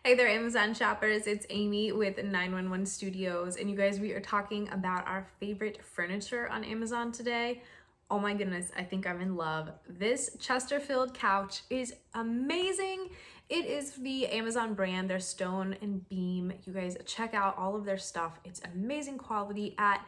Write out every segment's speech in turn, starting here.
Hey there, Amazon shoppers. It's Amy with 911 Studios. And you guys, we are talking about our favorite furniture on Amazon today. Oh my goodness, I think I'm in love. This Chesterfield couch is amazing. It is the Amazon brand, their stone and beam. You guys check out all of their stuff. It's amazing quality at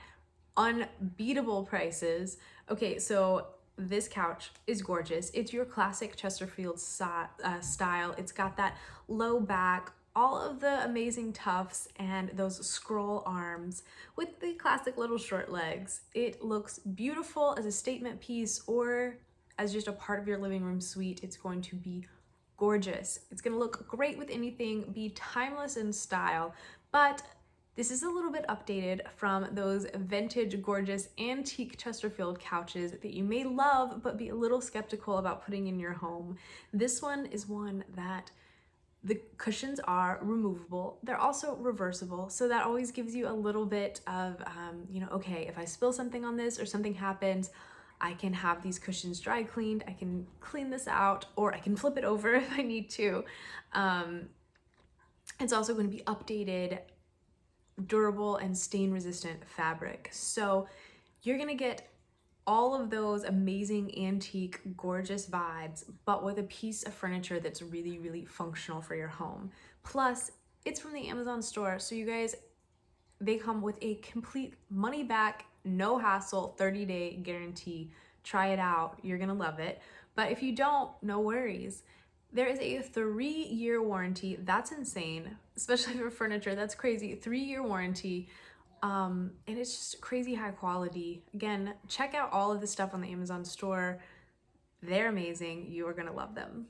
unbeatable prices. Okay, so this couch is gorgeous. It's your classic Chesterfield style. It's got that low back, all of the amazing tufts, and those scroll arms with the classic little short legs. It looks beautiful as a statement piece or as just a part of your living room suite. It's going to be gorgeous. It's gonna look great with anything, be timeless in style, but this is a little bit updated from those vintage, gorgeous, antique Chesterfield couches that you may love, but be a little skeptical about putting in your home. This one is one that the cushions are removable. They're also reversible, so that always gives you a little bit of, okay, if I spill something on this or something happens, I can have these cushions dry cleaned, I can clean this out, or I can flip it over if I need to. It's also going to be updated, durable, and stain resistant fabric. So you're gonna get all of those amazing antique gorgeous vibes, but with a piece of furniture that's really, really functional for your home. Plus, it's from the Amazon store, so you guys, they come with a complete money back, no hassle 30-day guarantee. Try it out, you're gonna love it. But if you don't, no worries. There is a 3-year warranty. That's insane, especially for furniture. That's crazy. 3-year warranty. And it's just crazy high quality. Again, check out all of the stuff on the Amazon store. They're amazing. You are gonna love them.